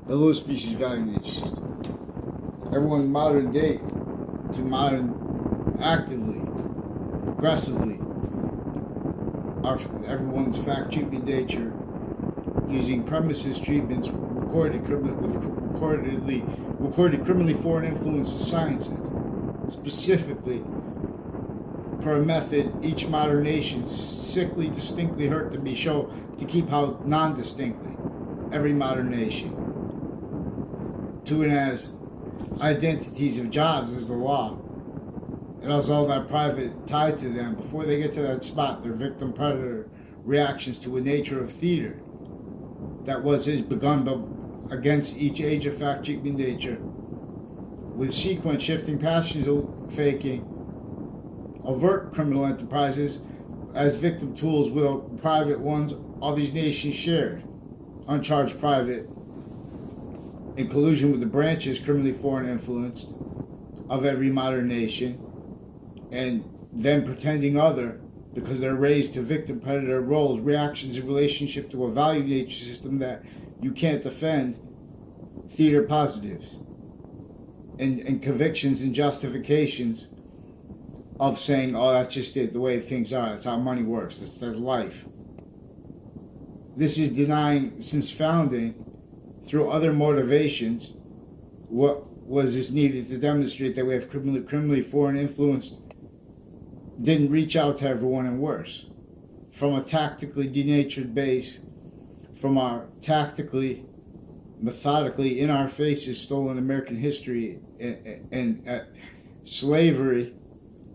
the low species value nature system. Everyone's modern day to modern actively, progressively, everyone's fact-cheating nature using premises treatments recorded criminally foreign influence of sciences, specifically per method each modern nation sickly distinctly hurt to be shown to keep out non-distinctly every modern nation to and as identities of jobs as the law. It has all that private tied to them. Before they get to that spot, their victim predator reactions to a nature of theater that is begun against each age of fact-cheating nature, with sequence shifting passions faking, overt criminal enterprises as victim tools with private ones, all these nations shared, uncharged private, in collusion with the branches criminally foreign influenced of every modern nation, and then pretending other because they're raised to victim predator roles, reactions in relationship to a value nature system that you can't defend, theater positives, and convictions and justifications of saying, oh, that's just it, the way things are, that's how money works, that's life. This is denying, since founding, through other motivations, what was this needed to demonstrate that we have criminally foreign influenced didn't reach out to everyone and worse. From a tactically denatured base, from our tactically, methodically, in our faces stolen American history and slavery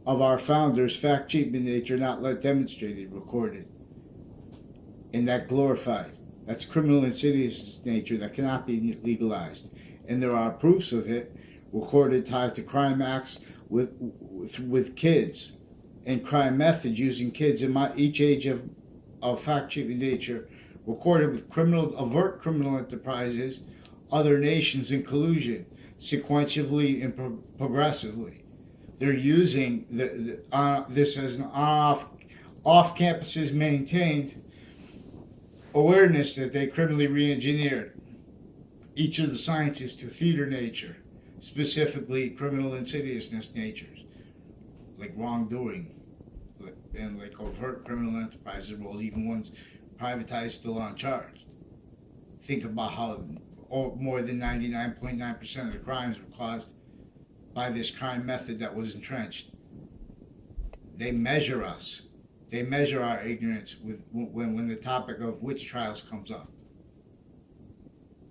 of our founders, fact-cheating nature, not let demonstrated, recorded, and that glorified. That's criminal insidious nature that cannot be legalized. And there are proofs of it recorded tied to crime acts with kids and crime methods using kids in each age of fact-cheating nature, recorded with overt criminal enterprises, other nations in collusion, sequentially and progressively. They're using this as an off campuses maintained awareness that they criminally re-engineered each of the sciences to theater nature, specifically criminal insidiousness natures, like wrongdoing, and like overt criminal enterprises, well, even ones privatized still uncharged. Think about how more than 99.9% of the crimes were caused by this crime method that was entrenched. They measure us. They measure our ignorance when the topic of witch trials comes up.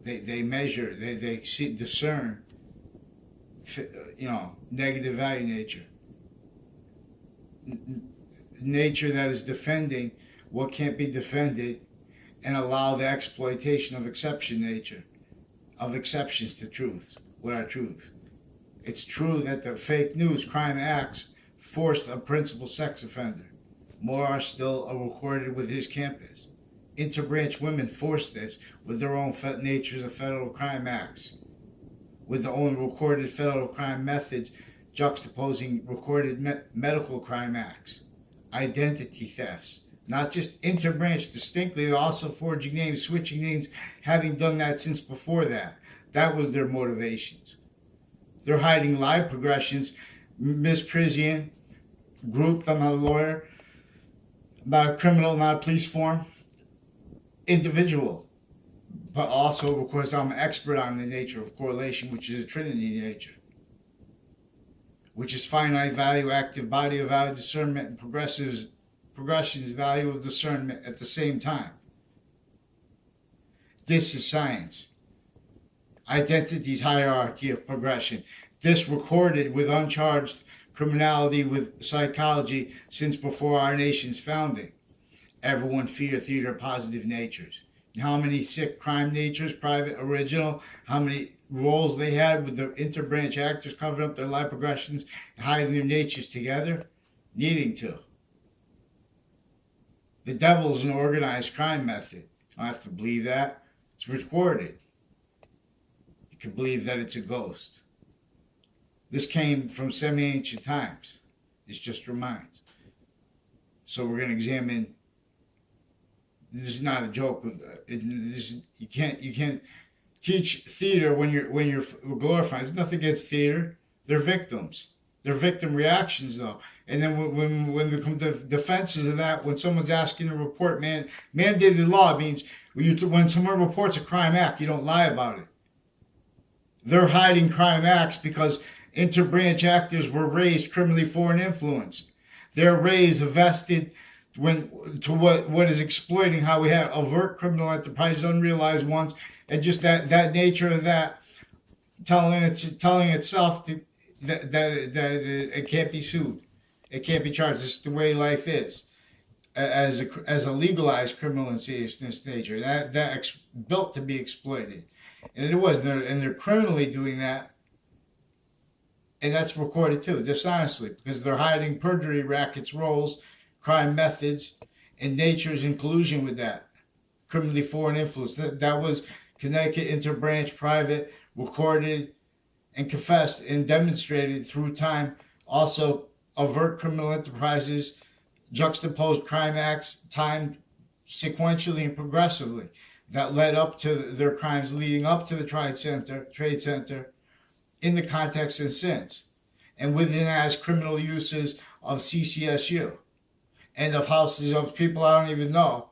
They measure, they discern, negative value nature. Nature that is defending what can't be defended and allow the exploitation of exception nature, of exceptions to truth. What are truths? It's true that the fake news crime acts forced a principal sex offender. More are still recorded with his campus. Interbranch women forced this with their own natures of federal crime acts, with their own recorded federal crime methods juxtaposing recorded medical crime acts, identity thefts, not just interbranch distinctly, they're also forging names, switching names, having done that since before that. That was their motivations. They're hiding live progressions. Miss Prisian, grouped, I'm not a lawyer, about a criminal, not a police form, individual, but also, of course, I'm an expert on the nature of correlation, which is a trinity nature, which is finite value, active body of value, discernment, and progressions, value of discernment at the same time. This is science. Identity's hierarchy of progression. This recorded with uncharged criminality with psychology since before our nation's founding. Everyone fear theater positive natures. How many sick crime natures, private, original, how many roles they had with the interbranch actors covering up their life progressions, hiding their natures together, needing to. The devil's an organized crime method. I don't have to believe that. It's recorded. You can believe that it's a ghost. This came from semi-ancient times. This just reminds. So we're going to examine. This is not a joke. You can't teach theater when you're glorifying. It's nothing against theater. They're victims. They're victim reactions though. And then when we come to defenses of that, when someone's asking to report, mandated law means when someone reports a crime act, you don't lie about it. They're hiding crime acts because interbranch actors were raised criminally foreign influenced. They're raised vested to what is exploiting how we have overt criminal enterprises, unrealized ones, and just that nature of that telling itself that it can't be sued, it can't be charged. It's the way life is. As a legalized criminal in seriousness nature, that's built to be exploited, and it was. And they're criminally doing that, and that's recorded too, dishonestly, because they're hiding perjury rackets, roles, crime methods, and nature's in collusion with that criminally foreign influence. That was Connecticut interbranch private, recorded and confessed and demonstrated through time. Also, overt criminal enterprises, juxtaposed crime acts, timed sequentially and progressively, that led up to their crimes leading up to the Trade Center in the context and since, and within as criminal uses of CCSU and of houses of people I don't even know,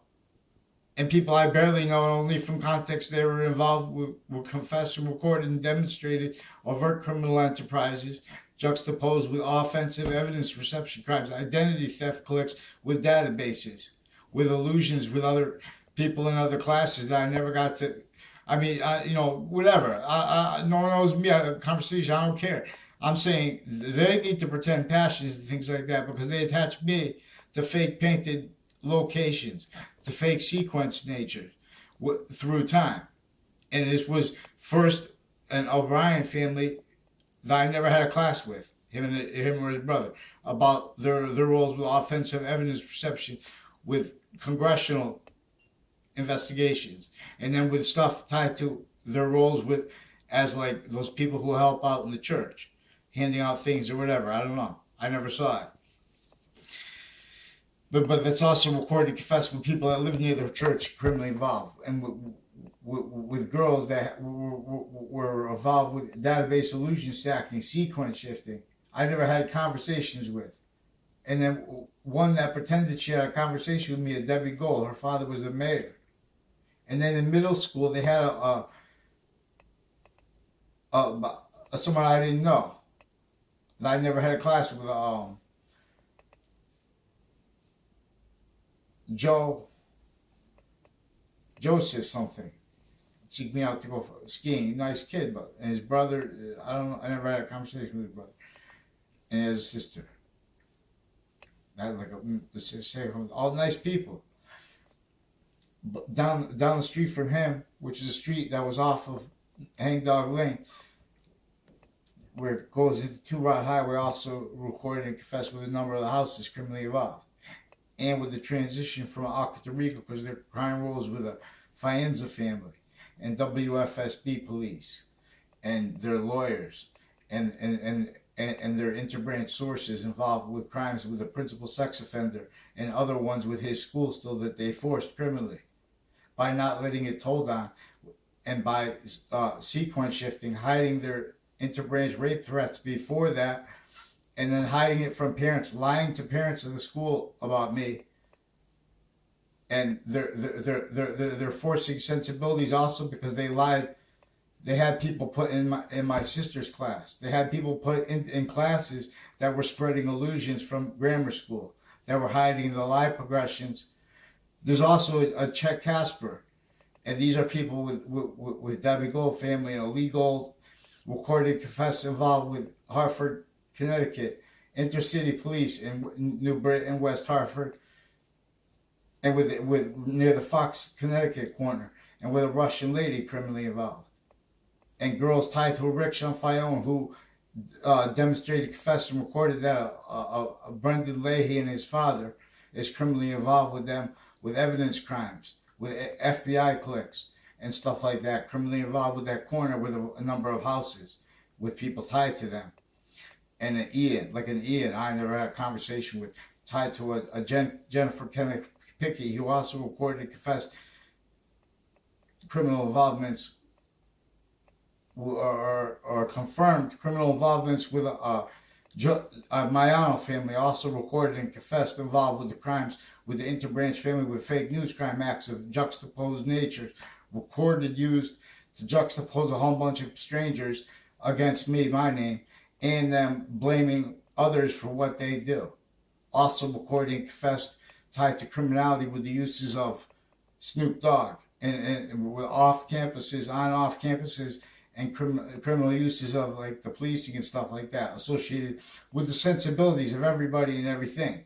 and people I barely know only from context they were involved with, were confessed and recorded and demonstrated overt criminal enterprises juxtaposed with offensive evidence reception crimes, identity theft clicks with databases, with illusions with other people in other classes that I never got to. I mean, whatever. No one knows me. I have a conversation. I don't care. I'm saying they need to pretend passions and things like that because they attach me to fake painted locations, to fake sequence nature through time. And this was first an O'Brien family that I never had a class with, him or his brother, about their roles with offensive evidence perception, with congressional investigations, and then with stuff tied to their roles with as like those people who help out in the church, handing out things or whatever. I don't know. I never saw it. But that's also recorded confessed with people that live near the church criminally involved, and with girls that were involved with database illusion stacking, sequence shifting. I never had conversations with. And then one that pretended she had a conversation with me, a Debbie Gold. Her father was the mayor. And then in middle school, they had someone I didn't know. That I never had a class with. Joseph something. Seek me out to go skiing. Nice kid, but and his brother. I don't know. I never had a conversation with his brother. And he has a sister. That like all nice people. But down the street from him, which is a street that was off of Hangdog Lane, where it goes into Two Rod Highway, also recorded and confessed with a number of the houses criminally involved. And with the transition from Alca to Rico, because their crime rolls with the Faenza family and WFSB police and their lawyers and their interbranch sources involved with crimes with the principal sex offender and other ones with his school still that they forced criminally by not letting it told on and by sequence shifting, hiding their interbranch rape threats before that, and then hiding it from parents, lying to parents of the school about me. And they're forcing sensibilities also because they lied. They had people put in my sister's class. They had people put in classes that were spreading illusions from grammar school, that were hiding the lie progressions. There's also a Chet Casper, and these are people with Debbie Gold family and a legal recorded confessed involved with Hartford, Connecticut, intercity police in New Britain, West Hartford, and with near the Fox, Connecticut corner, and with a Russian lady criminally involved, and girls tied to a rickshaw Fayonne who demonstrated, confessed, and recorded that Brendan Leahy and his father is criminally involved with them with evidence crimes, with FBI clicks and stuff like that, criminally involved with that corner with a number of houses with people tied to them. And an Ian, I never had a conversation with, tied to a Jennifer Kenneth Pickey, who also recorded and confessed criminal involvements or confirmed criminal involvements with Mayano family, also recorded and confessed involved with the crimes with the Interbranch family with fake news crime acts of juxtaposed natures, recorded used to juxtapose a whole bunch of strangers against me, my name, and them blaming others for what they do. Also recorded and confessed tied to criminality with the uses of Snoop Dogg and with off campuses, on off campuses, and criminal uses of like the policing and stuff like that associated with the sensibilities of everybody and everything.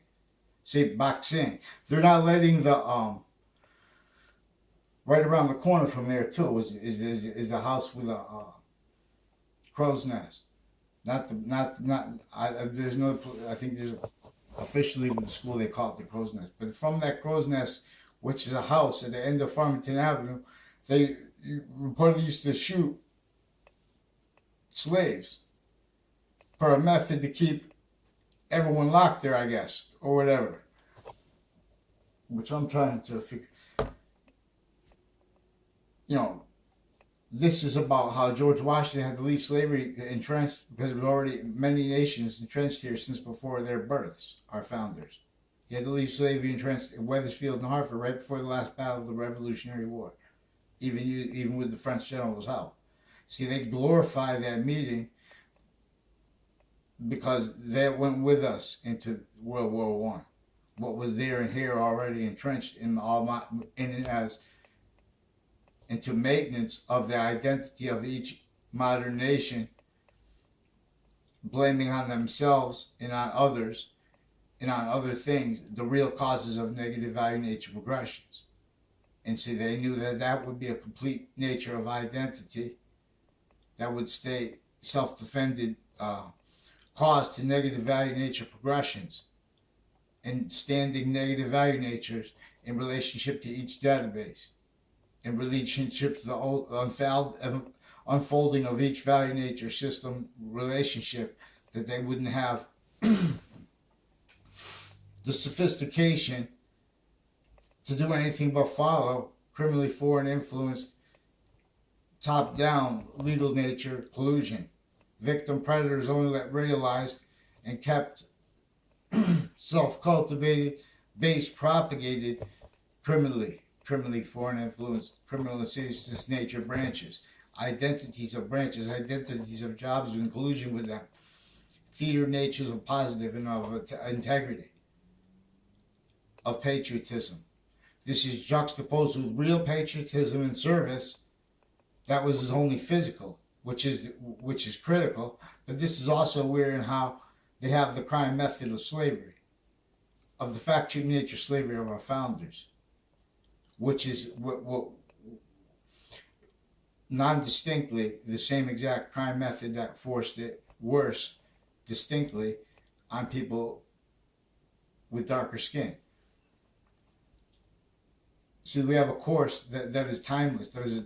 Say boxing, they're not letting the right around the corner from there too is the house with a crow's nest. There's no. I think there's officially with the school they call it the crow's nest, but from that crow's nest, which is a house at the end of Farmington Avenue, they reportedly used to shoot slaves for a method to keep everyone locked there, I guess, or whatever. Which I'm trying to figure. You know, this is about how George Washington had to leave slavery entrenched because there was already many nations entrenched here since before their births, our founders. He had to leave slavery entrenched in Wethersfield and Hartford right before the last battle of the Revolutionary War, even with the French general's help. See, they glorify that meeting because they went with us into World War One. What was there and here already entrenched in it as into maintenance of the identity of each modern nation, blaming on themselves and on others and on other things the real causes of negative value nature progressions. And see, they knew that that would be a complete nature of identity that would stay self-defended cause to negative value nature progressions and standing negative value natures in relationship to each database, in relationship to the unfolding of each value nature system relationship, that they wouldn't have the sophistication to do anything but follow criminally foreign influenced top-down legal nature collusion. Victim predators only that realized and kept self-cultivated, base propagated criminally foreign influence, criminal insidious nature branches, identities of branches, identities of jobs in collusion with them, feeder natures of positive and of integrity, of patriotism. This is juxtaposed with real patriotism and service that was only physical, which is critical, but this is also weird in how they have the crime method of slavery, of the factory nature slavery of our founders, which is what non-distinctly the same exact crime method that forced it worse distinctly on people with darker skin. So we have a course that is timeless, that is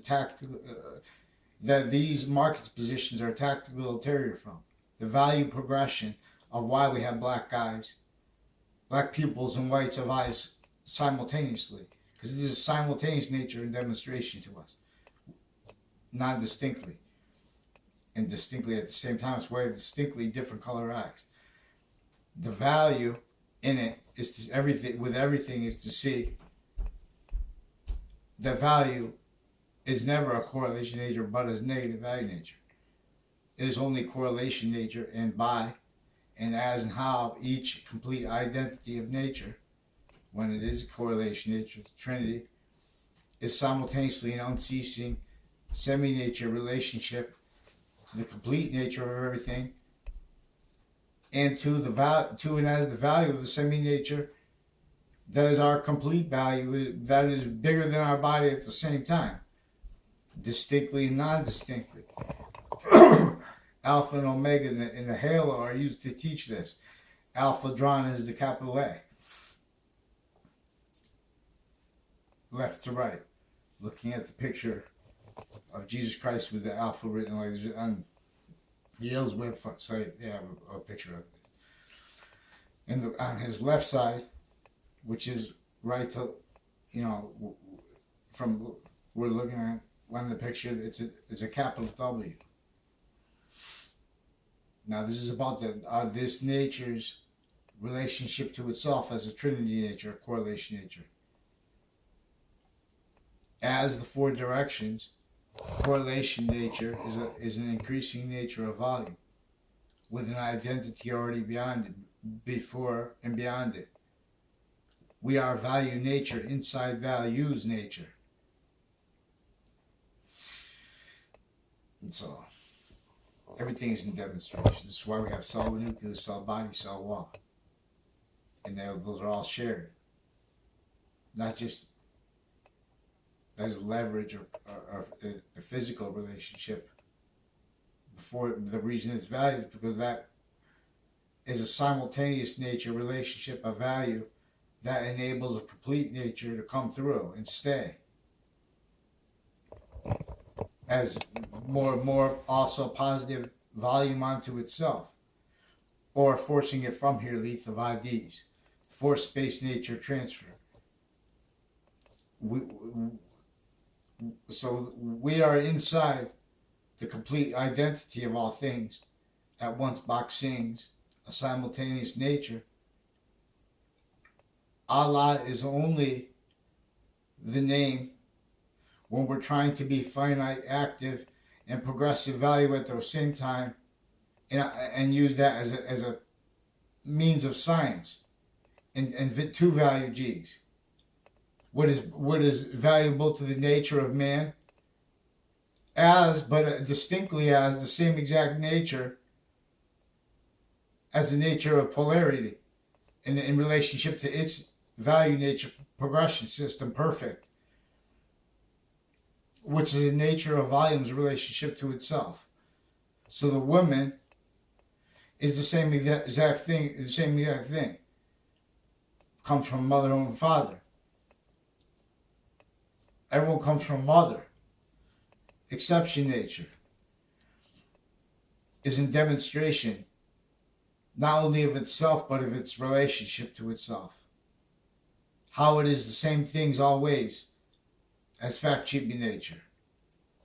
that these markets positions are tactical ulterior from. The value progression of why we have black guys, black pupils and whites of eyes simultaneously. Because it is a simultaneous nature and demonstration to us. Non-distinctly. And distinctly at the same time. It's why distinctly different color eyes. The value in it is to everything is to see the value is never a correlation nature but as negative value nature. It is only correlation nature and by and as and how each complete identity of nature, when it is correlation nature, the Trinity, is simultaneously an unceasing semi-nature relationship to the complete nature of everything and to and as the value of the semi-nature that is our complete value, that is bigger than our body at the same time, distinctly and non-distinctly. Alpha and Omega in the halo are used to teach this. Alpha drawn as the capital A. Left to right. Looking at the picture of Jesus Christ with the Alpha written like this on Yale's website. They have a picture of it. And on his left side, which is right to, from we're looking at one of the picture, it's a capital W. Now this is about this nature's relationship to itself as a trinity nature, a correlation nature. As the four directions, correlation nature is an increasing nature of volume, with an identity already beyond it, before and beyond it. We are value nature inside values nature. And so everything is in demonstration. This is why we have cell nucleus, cell body, cell wall. And those are all shared. Not just as leverage or a physical relationship. Before the reason it's valued is because that is a simultaneous nature relationship of value that enables a complete nature to come through and stay. As more and more also positive volume onto itself, or forcing it from here, lethal IDs, force space nature transfer. So we are inside the complete identity of all things, at once Bach sings, a simultaneous nature. Allah is only the name when we're trying to be finite, active, and progressive value at the same time, and use that as a means of science, and two value G's. What is valuable to the nature of man, but distinctly as the same exact nature as the nature of polarity, in relationship to its value nature progression system, perfect, which is the nature of volume's relationship to itself. So the woman is the same exact thing. The same exact thing comes from mother and father. Everyone comes from mother. Exception nature is in demonstration not only of itself but of its relationship to itself. How it is the same things always as fact sheet nature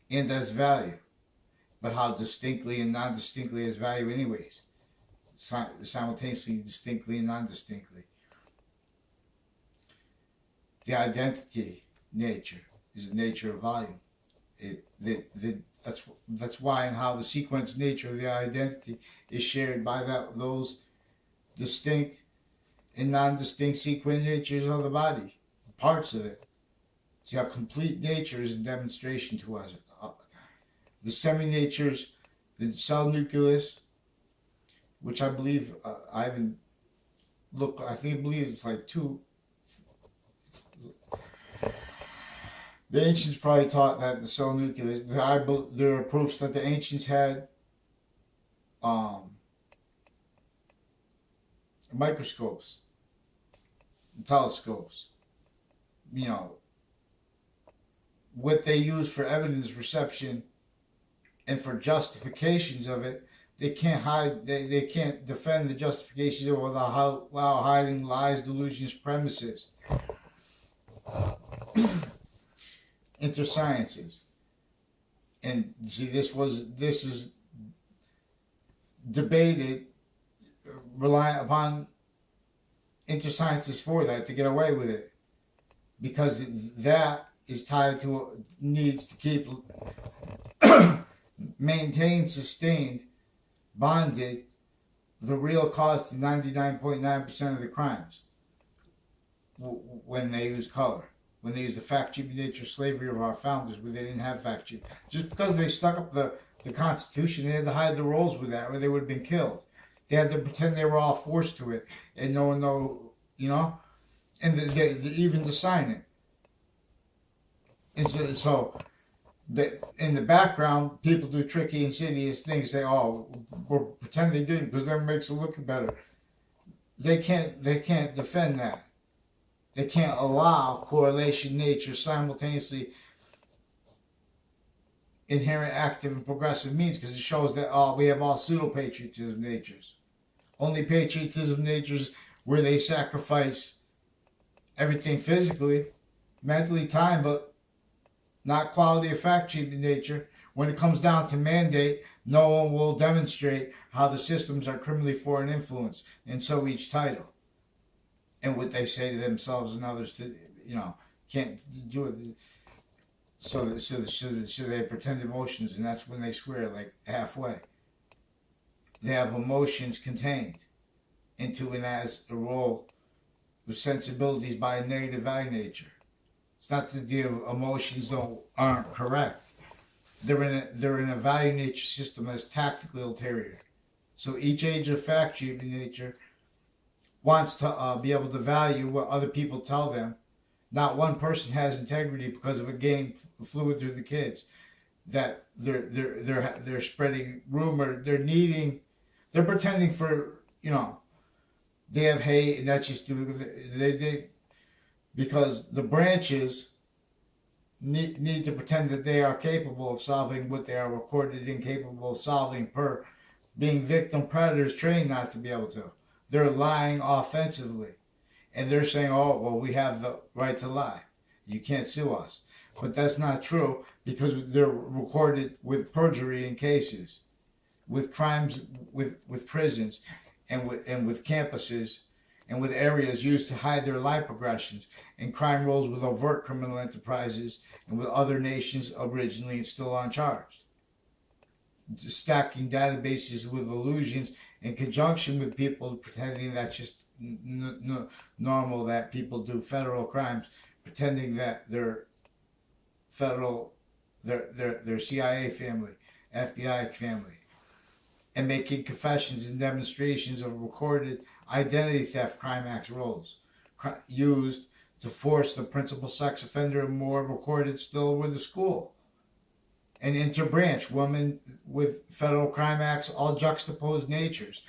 and as value, but how distinctly and non-distinctly as value anyways, simultaneously, distinctly and non-distinctly. The identity nature is the nature of volume. That's why and how the sequence nature of the identity is shared by those distinct and non-distinct sequence natures of the body, parts of it. See how complete nature is a demonstration to us. The semi-natures, the cell nucleus, which I believe, I haven't looked, I believe it's like two. The ancients probably taught that the cell nucleus, there are proofs that the ancients had microscopes and telescopes. You know, what they use for evidence reception and for justifications of it, they can't hide, they can't defend the justifications of it without hiding lies, delusions, premises. Intersciences. And see, this is debated, relying upon intersciences for that, to get away with it, because that is tied to needs to keep maintained, sustained, bonded the real cause to 99.9% of the crimes when they use color. When they used the fact sheet nature slavery of our founders, where they didn't have fact sheet. Just because they stuck up the Constitution, they had to hide the rolls with that, or they would have been killed. They had to pretend they were all forced to it, and no one know, you know, and they even to sign it. And so in the background, people do tricky, insidious things. Say, "Oh, we'll pretend they didn't," because that makes it look better. They can't defend that. They can't allow correlation nature simultaneously inherent active and progressive means, because it shows that we have all pseudo-patriotism natures. Only patriotism natures where they sacrifice everything physically, mentally, time, but not quality of fact sheet nature, When it comes down to mandate, no one will demonstrate how the systems are criminally foreign influence, and so each title. And what they say to themselves and others to, can't do it. So they pretend emotions, and that's when they swear like halfway. They have emotions contained into and as a role with sensibilities by a negative value nature. It's not the deal of emotions aren't correct. They're in a value nature system that's tactically ulterior. So each age of factory nature wants to be able to value what other people tell them. Not one person has integrity because of a game flew through the kids. That they're spreading rumor. They're pretending for they have hate, and that's just they because the branches need to pretend that they are capable of solving what they are recorded incapable of solving per being victim predators trained not to be able to. They're lying offensively. And they're saying, oh, well, we have the right to lie. You can't sue us. But that's not true because they're recorded with perjury in cases, with crimes, with prisons, and with campuses, and with areas used to hide their lie progressions, and crime rolls with overt criminal enterprises, and with other nations originally and still uncharged. Stacking databases with illusions in conjunction with people pretending that's just normal, that people do federal crimes, pretending that they're federal, their CIA family, FBI family, and making confessions and demonstrations of recorded identity theft crime acts roles used to force the principal sex offender and more recorded still with the school. And interbranch women with federal crime acts, all juxtaposed natures,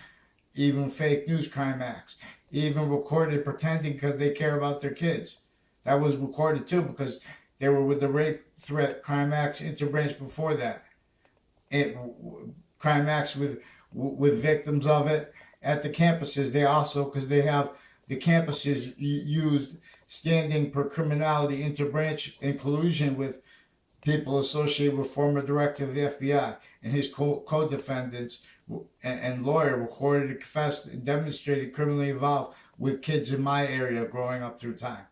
even fake news crime acts, even recorded pretending because they care about their kids. That was recorded too because they were with the rape threat crime acts interbranch before that. Crime acts with victims of it at the campuses. They also, because they have the campuses used standing per criminality interbranch in collusion with people associated with former director of the FBI and his co-defendants and lawyer recorded, confessed, and demonstrated criminally involved with kids in my area growing up through time.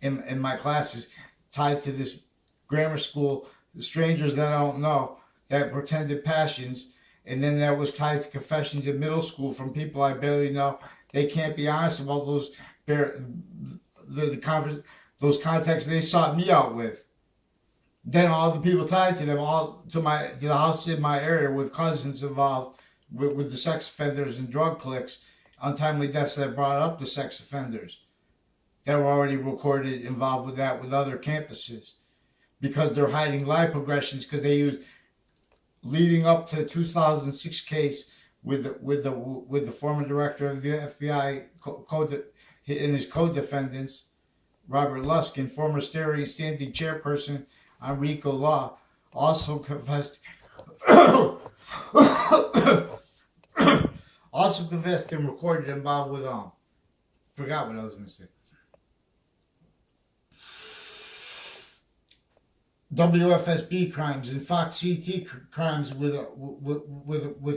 In my classes, tied to this grammar school, strangers that I don't know, that pretended passions, and then that was tied to confessions in middle school from people I barely know. They can't be honest about those those contexts they sought me out with. Then all the people tied to them, all to the house in my area with cousins involved with the sex offenders and drug cliques, untimely deaths that brought up the sex offenders that were already recorded involved with that with other campuses, because they're hiding lie progressions because they used leading up to the 2006 case with the former director of the FBI and his co-defendants, Robert Luskin, former standing chairperson on RICO law, also confessed and recorded involved with forgot what I was going to say. WFSB crimes and Fox CT crimes with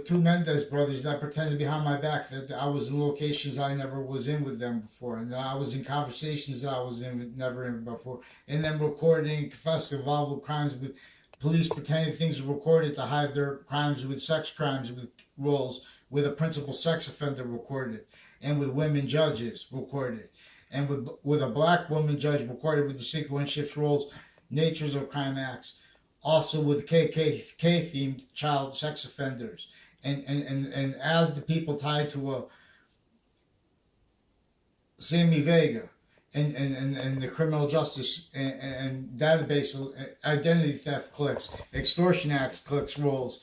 two Mendez brothers that pretended behind my back that I was in locations I never was in with them before, and that I was in conversations that I was never in before, and then recording and confessing involved with crimes with police pretending things were recorded to hide their crimes with sex crimes with roles with a principal sex offender recorded, and with women judges recorded, and with a black woman judge recorded with the sequence shift roles natures of crime acts, also with KKK themed child sex offenders, and as the people tied to a Sammy Vega and the criminal justice and database identity theft clicks, extortion acts clicks roles,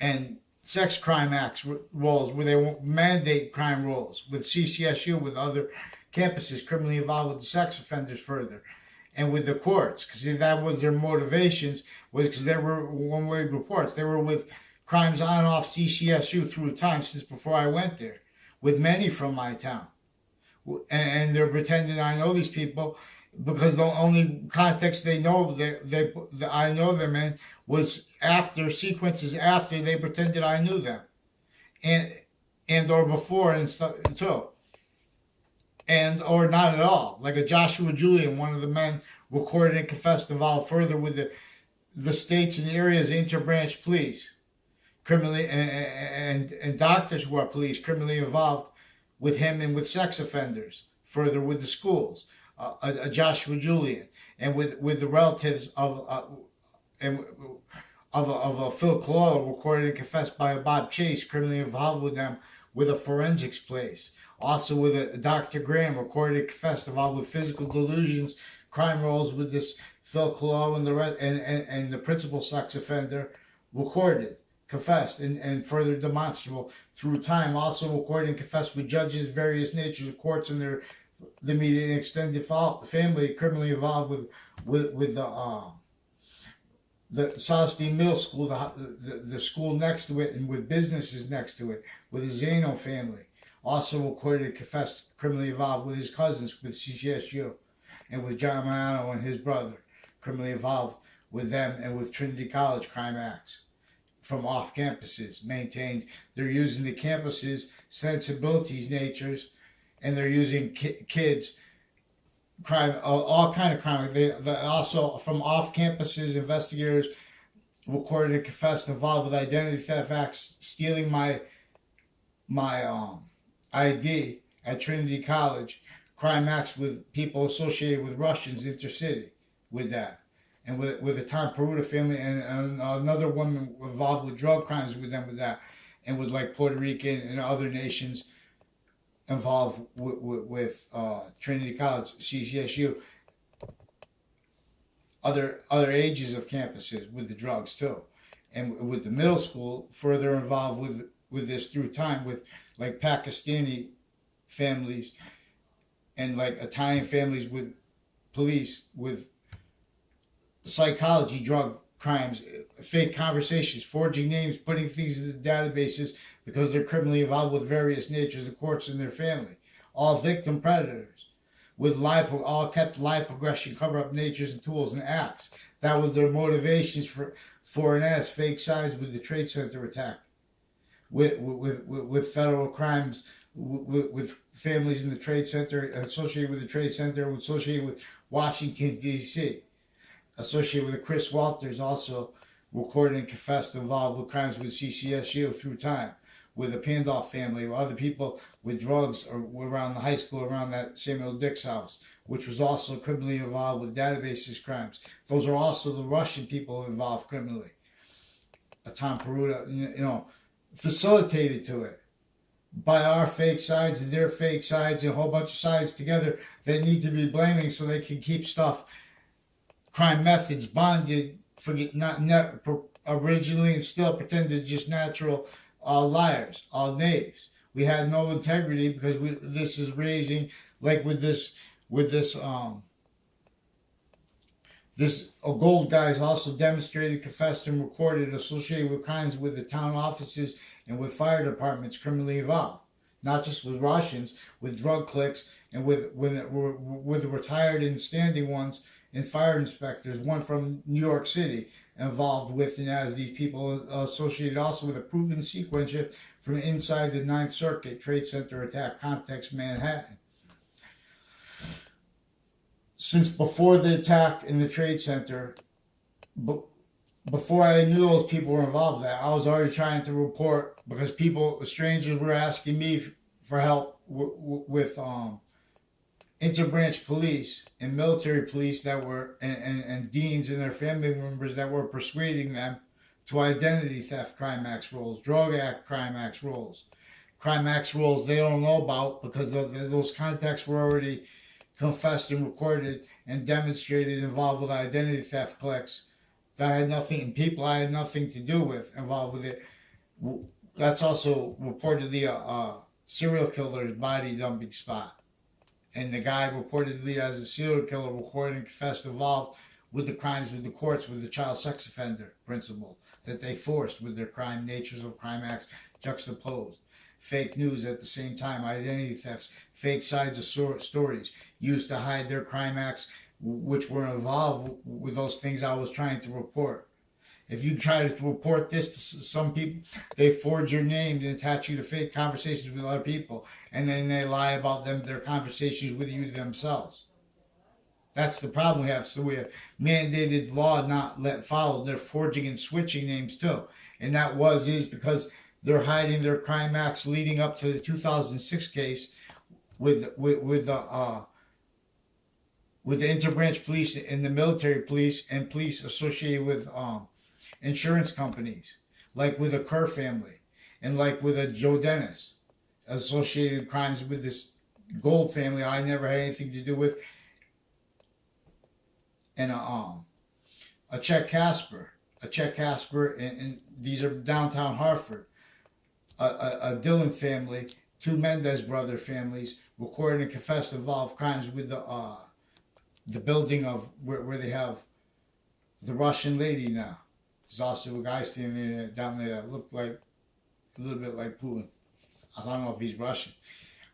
and sex crime acts roles where they won't mandate crime roles with CCSU with other campuses criminally involved with the sex offenders further. And with the courts, because that was their motivations, was because they were one-way reports. They were with crimes on and off CCSU through time since before I went there, with many from my town. And they're pretending I know these people because the only context they know I know them in was after sequences after they pretended I knew them, and or before and stuff too, and or not at all. Like a Joshua Julian, one of the men recorded and confessed involved further with the states and areas interbranch police, criminally and doctors who are police criminally involved with him and with sex offenders. Further with the schools, a Joshua Julian, and with the relatives and of a Phil Collo recorded and confessed by a Bob Chase, criminally involved with them with a forensics place. Also with a Dr. Graham, recorded and confessed involved with physical delusions, crime rolls with this Phil Collo and and the principal sex offender, recorded, confessed, and further demonstrable through time. Also recorded and confessed with judges, various natures of courts, and the immediate and extended family criminally involved with the Southstein Middle School, the school next to it, and with businesses next to it, with the Zano family. Also recorded and confessed criminally involved with his cousins, with CCSU, and with John Milano and his brother, criminally involved with them and with Trinity College crime acts from off campuses maintained. They're using the campuses, sensibilities, natures, and they're using kids crime, all kind of crime. They also from off campuses, investigators recorded and confessed involved with identity theft acts, stealing my ID at Trinity College, crime acts with people associated with Russians intercity with that, and with the Tom Peruta family and another woman involved with drug crimes with them with that, and with like Puerto Rican and other nations involved with Trinity College, CCSU, other ages of campuses with the drugs too, and with the middle school further involved with this through time with like Pakistani families and like Italian families with police with psychology, drug crimes, fake conversations, forging names, putting things in the databases because they're criminally involved with various natures of courts in their family. All victim predators with all kept lie progression, cover up natures and tools and acts. That was their motivations for and as fake sides with the Trade Center attack, with federal crimes, with families in the Trade Center associated with the Trade Center, associated with Washington D.C., associated with Chris Walters, also recorded and confessed involved with crimes with CCSU through time, with the Pandolf family, or other people with drugs or around the high school, around that Samuel Dick's house, which was also criminally involved with databases crimes. Those are also the Russian people involved criminally. Tom Peruta, facilitated to it by our fake sides and their fake sides and a whole bunch of sides together that need to be blaming so they can keep stuff, crime methods bonded, forget not originally and still pretended just natural, all liars, all knaves. We had no integrity because this is raising like this gold guys also demonstrated, confessed, and recorded associated with crimes with the town offices and with fire departments criminally involved. Not just with Russians, with drug cliques and with the retired and standing ones and fire inspectors. One from New York City involved with and as these people associated also with a proven sequencer from inside the Ninth Circuit Trade Center attack context, Manhattan. Since before the attack in the Trade Center, before I knew those people were involved in that, I was already trying to report because strangers were asking me for help with interbranch police and military police that were, and deans and their family members that were persuading them to identity theft crime acts roles, drug act crime acts roles, crime acts roles they don't know about because those contacts were already confessed and recorded and demonstrated involved with identity theft clicks that I had nothing, and people I had nothing to do with involved with it. That's also reportedly a serial killer's body dumping spot. And the guy reportedly as a serial killer recorded and confessed involved with the crimes with the courts with the child sex offender principle that they forced with their crime natures of crime acts juxtaposed. Fake news at the same time, identity thefts, fake sides of stories used to hide their crime acts which were involved with those things I was trying to report. If you try to report this to some people, they forge your name and attach you to fake conversations with other people, and then they lie about their conversations with you themselves. That's the problem we have. So we have mandated law not let followed. They're forging and switching names too, and that is because they're hiding their crime acts leading up to the 2006 case with the interbranch police and the military police and police associated with insurance companies, like with the Kerr family and like with a Joe Dennis, associated crimes with this Gold family I never had anything to do with, and a Chet Casper, and these are downtown Hartford, a Dillon family, two Mendez brother families recorded and confessed involved crimes with the building of where they have the Russian lady now. There's also a guy standing there, down there that looked like a little bit like Putin. I don't know if he's Russian.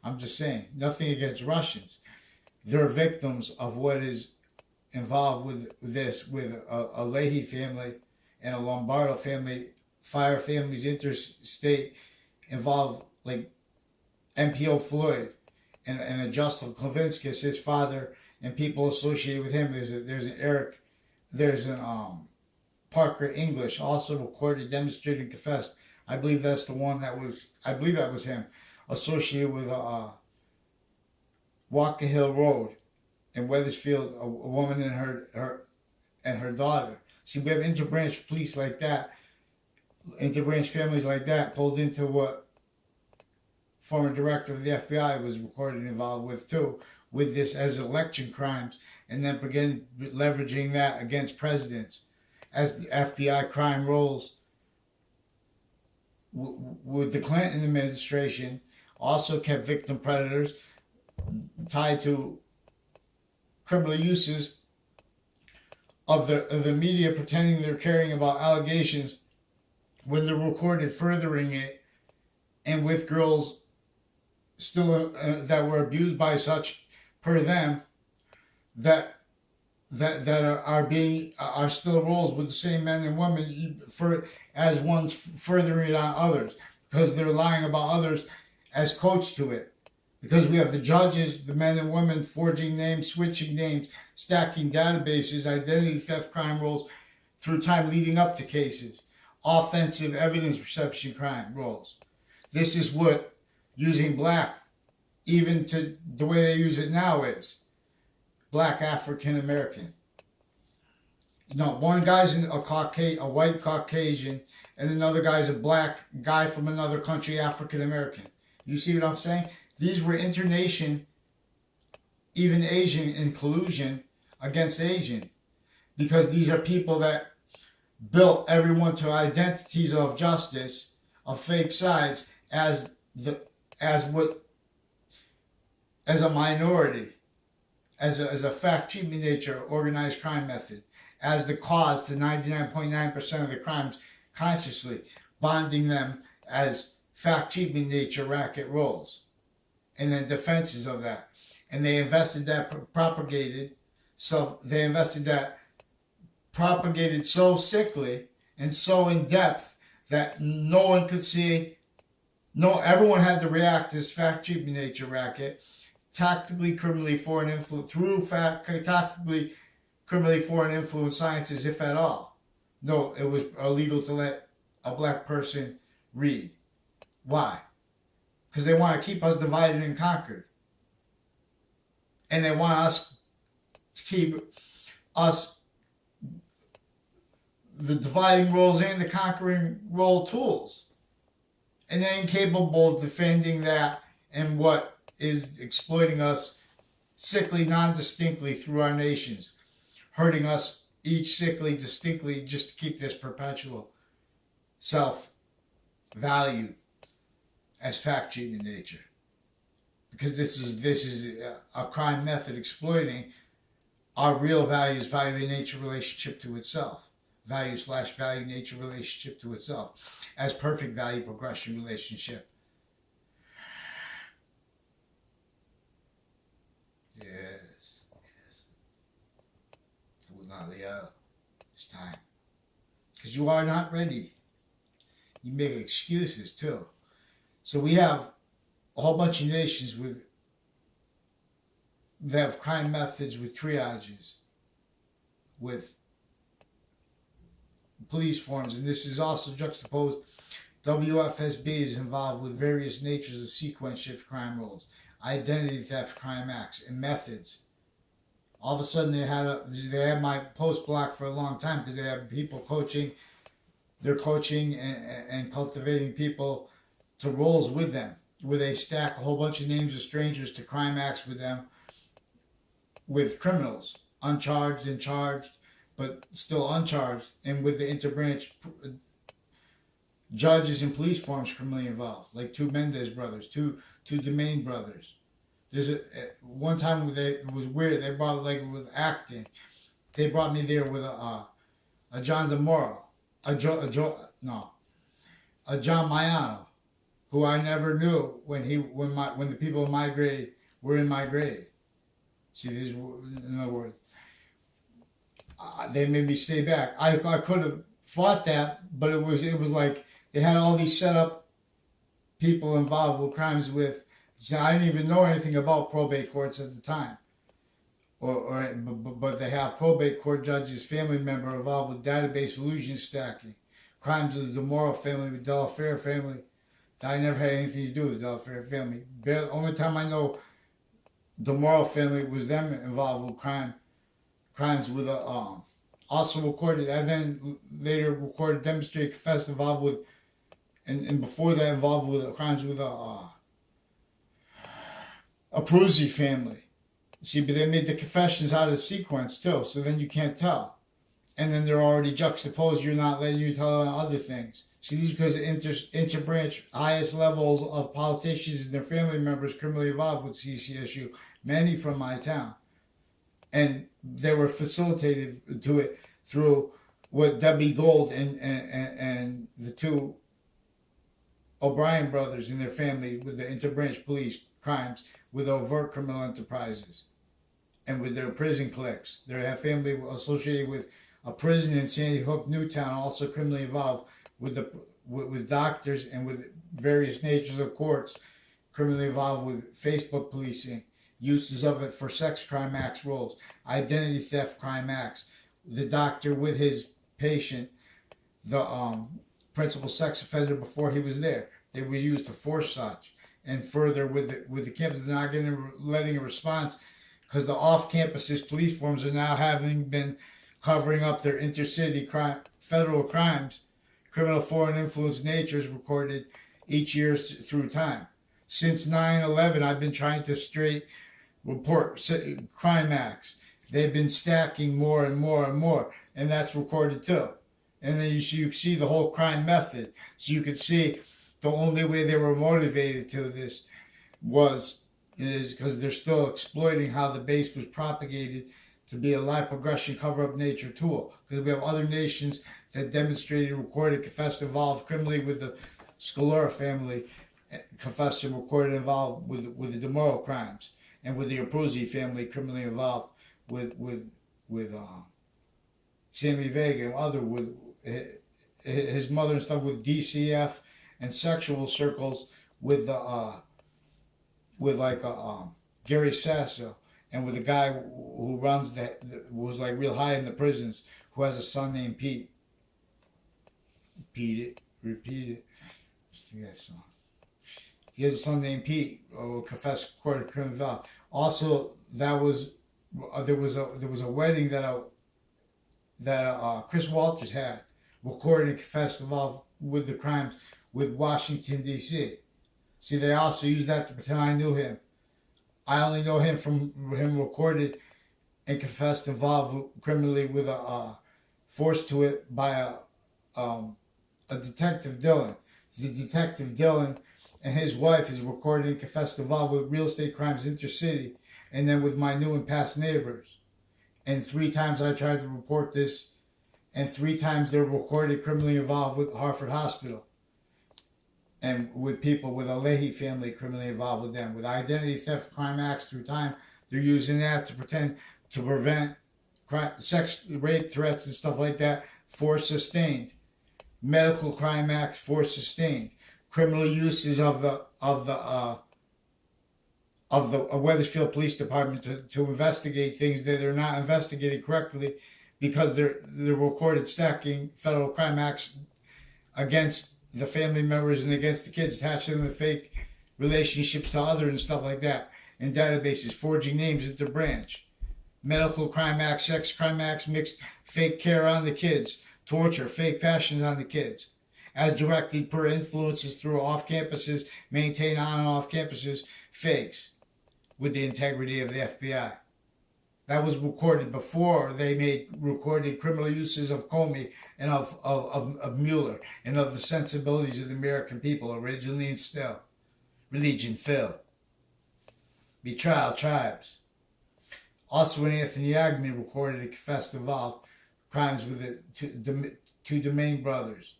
I'm just saying, nothing against Russians. They're victims of what is involved with this, with a Leahy family and a Lombardo family, fire families interstate involved, like MPO Floyd and a Justin Klavinskas, his father, and people associated with him. There's an Parker English, also recorded, demonstrated, and confessed. I believe that's the one I believe that was him, associated with Walker Hill Road in Wethersfield, a woman and her daughter. See, we have interbranch police like that, interbranch families like that, pulled into what former director of the FBI was recorded and involved with too, with this as election crimes, and then begin leveraging that against presidents as the FBI crime rolls with the Clinton administration. Also kept victim predators tied to criminal uses of the media, pretending they're caring about allegations when they're recorded furthering it, and with girls still that were abused by such, per them, that are still roles with the same men and women for as ones furthering it on others, because they're lying about others as coach to it. Because we have the judges, the men and women forging names, switching names, stacking databases, identity theft crime rolls through time leading up to cases, offensive evidence reception crime rolls. This is what using black, even to the way they use it now, is black African American. No, one guy's a white Caucasian, and another guy's a black guy from another country, African American. You see what I'm saying? These were internation, even Asian inclusion against Asian, because these are people that built everyone to identities of justice, of fake sides, as a minority, as a fact-cheating nature, organized crime method, as the cause to 99.9% of the crimes, consciously bonding them as fact-cheating nature racket roles, and then defenses of that. And they invested that propagated so sickly and so in depth that no one could see. No, everyone had to react as fact-cheating nature racket, tactically, criminally, foreign influence, tactically, criminally, foreign influence sciences, if at all. No, it was illegal to let a black person read. Why? Because they want to keep us divided and conquered. And they want us to keep us, the dividing roles and the conquering role tools. And they're incapable of defending that and what is exploiting us sickly, non-distinctly through our nations, hurting us each sickly, distinctly, just to keep this perpetual self-value as fact-cheating in nature. Because this is a crime method exploiting our real values, value nature relationship to itself. Value/value nature relationship to itself as perfect value progression relationship. Yes. It's time. because you are not ready. You make excuses too. So we have a whole bunch of nations that have crime methods with triages, with police forms, and this is also juxtaposed. WFSB is involved with various natures of sequence shift crime roles, identity theft crime acts, and methods. All of a sudden, they had my post blocked for a long time because they have people coaching. They're coaching and cultivating people to roles with them, where they stack a whole bunch of names of strangers to crime acts with them, with criminals, uncharged and charged, but still uncharged, and with the interbranch judges and police forms criminally involved, like two Mendez brothers, two Demain brothers. There's one time it was weird. They brought like with acting. They brought me there with a John DeMoro, a John Mayano, who I never knew when the people in my grade were in my grade. See, these in other words, they made me stay back. I could have fought that, but it was like they had all these set up people involved with crimes with. So I didn't even know anything about probate courts at the time. But they have probate court judges, family member involved with database illusion stacking, crimes of the DeMoro family, with De La Fera family. I never had anything to do with the De La Fera family. The only time I know DeMoro family was them involved with crimes with also recorded. I then later recorded, demonstrated, confessed, involved with, and before that involved with crimes with a Pruzzi family. See, but they made the confessions out of the sequence too, so then you can't tell. And then they're already juxtaposed. You're not letting you tell other things. See, these because of interbranch highest levels of politicians and their family members criminally involved with CCSU, many from my town. And they were facilitated to it through what Debbie Gold and the two O'Brien brothers and their family with the interbranch police crimes with overt criminal enterprises and with their prison cliques. They have family associated with a prison in Sandy Hook, Newtown, also criminally involved with doctors and with various natures of courts, criminally involved with Facebook policing, uses of it for sex crime acts roles, identity theft crime acts, the doctor with his patient, the principal sex offender before he was there. They were used to force such. And further with the campus, they're not letting a response because the off-campuses police forms are now having been covering up their intercity federal crimes, criminal foreign influence natures recorded each year through time. Since 9/11, I've been trying to straight report crime acts. They've been stacking more and more and more, and that's recorded too. And then you see the whole crime method. So you can see the only way they were motivated to this is because they're still exploiting how the base was propagated to be a live progression cover-up nature tool. Because we have other nations that demonstrated, recorded, confessed, involved criminally with the Scalora family, confessed and recorded involved with the DeMoro crimes, and with the Abruzzi family criminally involved with Sammy Vega and other with his mother and stuff with DCF and sexual circles with Gary Sasso and with a guy who runs was like real high in the prisons, who has a son named Pete. Repeat it. Sing that song. He has a son named Pete, confessed recorded criminal involved. Also, there was a wedding that Chris Walters had recorded and confessed involved with the crimes with Washington D.C. See, they also used that to pretend I knew him. I only know him from him recorded and confessed involved criminally with forced to it by a detective Dylan. The detective Dylan and his wife is recorded and confessed involved with real estate crimes intercity, and then with my new and past neighbors. And 3 times I tried to report this, and 3 times they're recorded criminally involved with Hartford Hospital. And with people with a Leahy family criminally involved with them. With identity theft crime acts through time, they're using that to prevent sex, rape, threats, and stuff like that force sustained. Medical crime acts, force sustained. Criminal uses of the Weathersfield Police Department to investigate things that are not investigated correctly because they're recorded stacking federal crime acts against the family members and against the kids, attaching them to fake relationships to others and stuff like that in databases, forging names at the branch. Medical crime acts, sex crime acts, mixed fake care on the kids, torture, fake passions on the kids, as directed per influences through off campuses, maintain on and off campuses, fakes with the integrity of the FBI. That was recorded before they made recorded criminal uses of Comey and of Mueller and of the sensibilities of the American people originally and still. Religion filled. Betrayal tribes. Also, when Anthony Agnew recorded and confessed involved crimes with the two Domain brothers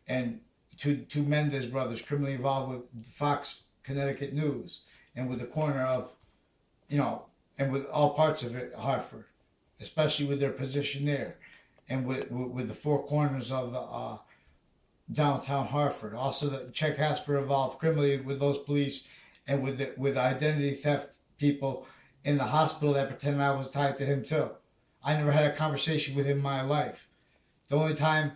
and two Mendez brothers criminally involved with Fox Connecticut News and with the corner of, and with all parts of it, Hartford, especially with their position there, and with the four corners of the downtown Hartford. Also, the Chet Casper involved criminally with those police and with identity theft people in the hospital that pretended I was tied to him too. I never had a conversation with him in my life. The only time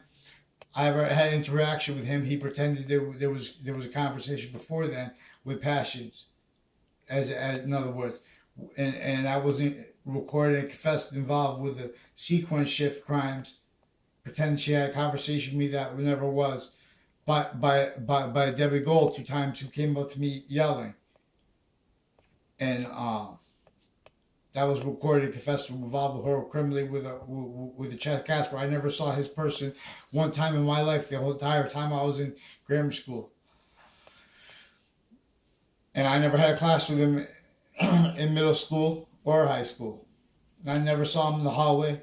I ever had interaction with him, he pretended there was a conversation before then with Passions, as in other words, and I wasn't recorded and confessed involved with the sequence shift crimes, pretending she had a conversation with me that never was, by Debbie Gold 2 times, who came up to me yelling, and that was recorded and confessed involved with her criminally with the Chet Casper. I never saw his person one time in my life the whole entire time I was in grammar school. And I never had a class with him in middle school or high school. And I never saw him in the hallway.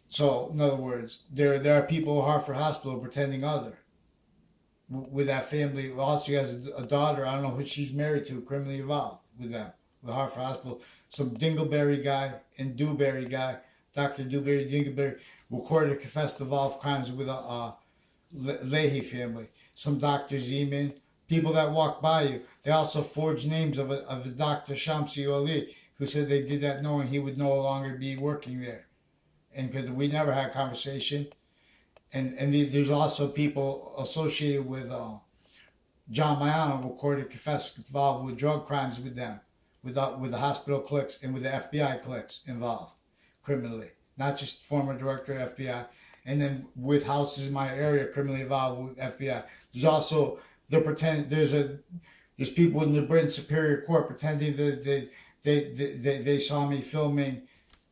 So, in other words, there are people at Hartford Hospital pretending other. With that family, also she has a daughter, I don't know who she's married to, criminally involved with them. With Hartford Hospital, some Dingleberry guy and Dewberry guy, Dr. Dewberry, Dingleberry, recorded and confessed involved crimes with a Leahy family. Some Dr. Zeman, people that walk by you. They also forged names of a Dr. Shamsi Ali, who said they did that knowing he would no longer be working there. And because we never had a conversation. And there's also people associated with John Mayano, recorded, confessed, involved with drug crimes with them. With the hospital clicks and with the FBI clicks involved criminally, not just former director of FBI, and then with houses in my area criminally involved with FBI. There's also there's people in the Britain Superior Court pretending that they saw me filming,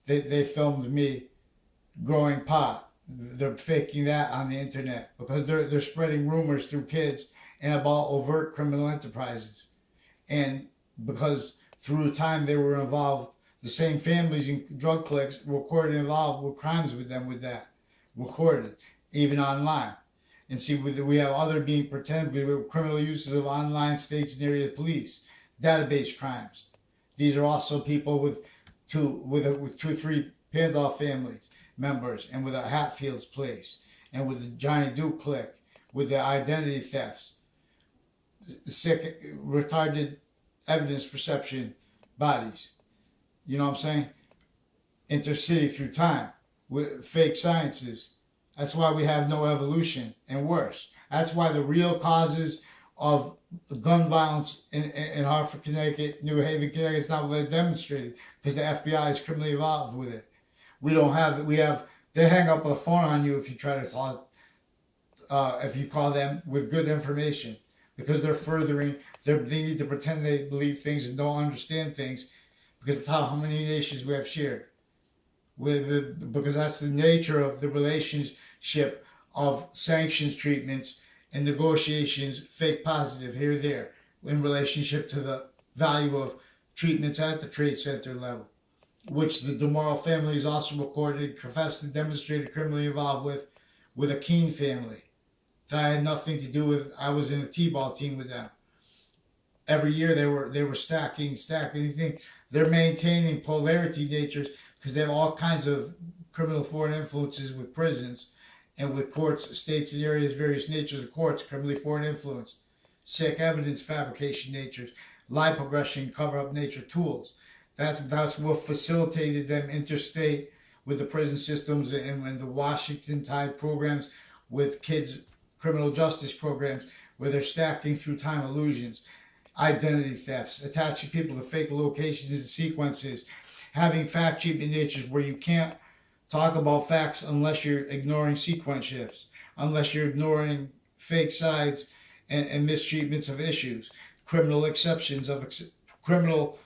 they filmed me growing pot. They're faking that on the internet because they're spreading rumors through kids and about overt criminal enterprises, and because through time they were involved, the same families and drug clicks recorded involved with crimes with them with that, recorded, even online. And see, we have other being pretended with criminal uses of online states and area police, database crimes. These are also people with two or three Pandolph families members, and with a Hatfield's place, and with the Johnny Duke clique, with the identity thefts, sick, retarded evidence perception bodies. You know what I'm saying? Intercity through time with fake sciences. That's why we have no evolution, and worse. That's why the real causes of gun violence in Hartford, Connecticut, New Haven, Connecticut is not really demonstrated because the FBI is criminally involved with it. We don't have. They hang up the phone on you if you try to talk. If you call them with good information, because they're furthering. They need to pretend they believe things and don't understand things, because that's how many nations we have shared. Because that's the nature of the relationship of sanctions treatments and negotiations, fake positive here, there, in relationship to the value of treatments at the trade center level, which the DeMorrow family is also recorded, confessed, and demonstrated criminally involved with a Keene family that I had nothing to do with. I was in a T-ball team with them. Every year they were stacking these things. They're maintaining polarity natures because they have all kinds of criminal foreign influences with prisons and with courts, states, and areas, various natures of courts, criminally foreign influence, sick evidence fabrication natures, lie progression, cover up nature tools. That's what facilitated them interstate with the prison systems and the Washington type programs with kids criminal justice programs where they're stacking through time illusions, identity thefts, attaching people to fake locations and sequences, having fact cheating natures where you can't talk about facts unless you're ignoring sequence shifts, unless you're ignoring fake sides and mistreatments of issues, criminal exceptions of criminal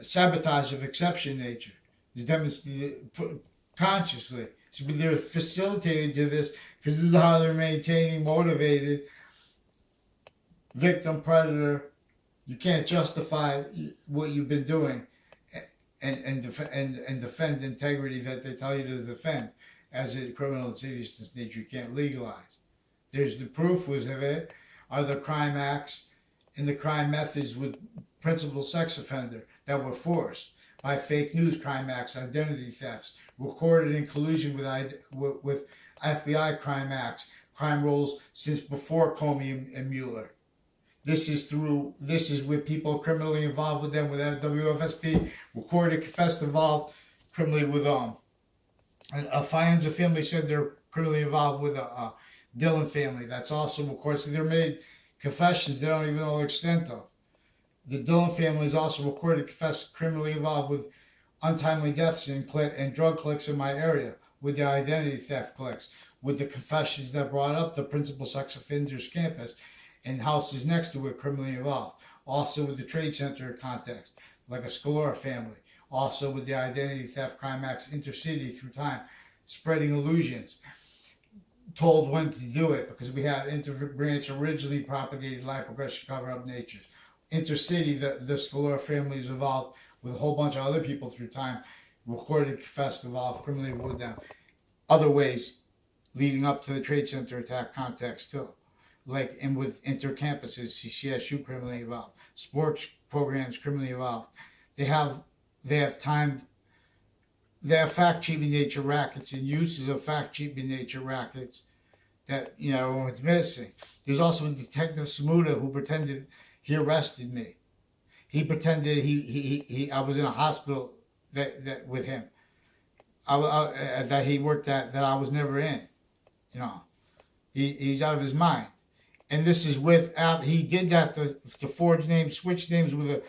sabotage of exception nature. It's demonstrated consciously. So they're facilitated to this because this is how they're maintaining motivated victim predator. You can't justify what you've been doing and defend integrity that they tell you to defend as a criminal insidiousness nature you can't legalize. There's the proof was of it are the crime acts and the crime methods with principal sex offender that were forced by fake news crime acts, identity thefts, recorded in collusion with FBI crime acts, crime rolls since before Comey and Mueller. This is with people criminally involved with them, with WFSP, recorded, confessed, involved criminally with and Fianza family said they're criminally involved with a Dillon family. That's also, of course, they're made confessions they don't even know the extent of. The Dillon family is also recorded, confessed, criminally involved with untimely deaths and drug clicks in my area, with the identity theft clicks, with the confessions that brought up the principal sex offenders campus and houses next to it criminally involved. Also with the trade center context, like a Scalora family. Also with the identity theft crime acts intercity through time, spreading illusions. Told when to do it because we had interbranch originally propagated lie progression cover up natures. Intercity, the Scalora family is involved with a whole bunch of other people through time, recorded, confessed, involved criminally with them. Other ways leading up to the trade center attack context too. Like and with intercampuses, CCSU criminally involved, sports programs criminally involved. They have time. They have fact cheating nature rackets and uses of fact cheating nature rackets that it's missing. There's also a Detective Samuda who pretended he arrested me. He pretended he I was in a hospital that with him. That he worked at that I was never in. He's out of his mind. And this is he did that to forge names, switch names with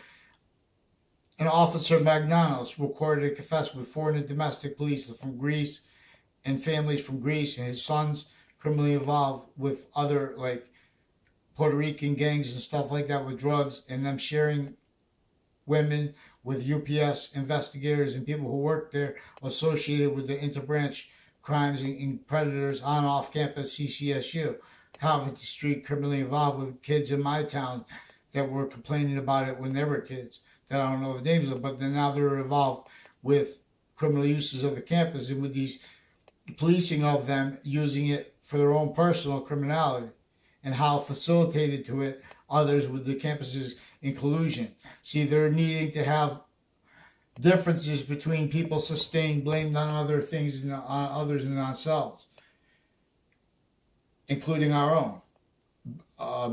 an officer Magnanos, recorded and confessed with foreign and domestic police from Greece and families from Greece, and his sons criminally involved with other like Puerto Rican gangs and stuff like that with drugs, and them sharing women with UPS investigators and people who work there associated with the interbranch crimes and predators on off campus CCSU. Coventry Street criminally involved with kids in my town that were complaining about it when they were kids that I don't know the names of, but then now they're involved with criminal uses of the campus and with these policing of them using it for their own personal criminality and how facilitated to it others with the campuses in collusion. See, they're needing to have differences between people sustained blamed on other things and on others and on selves, including our own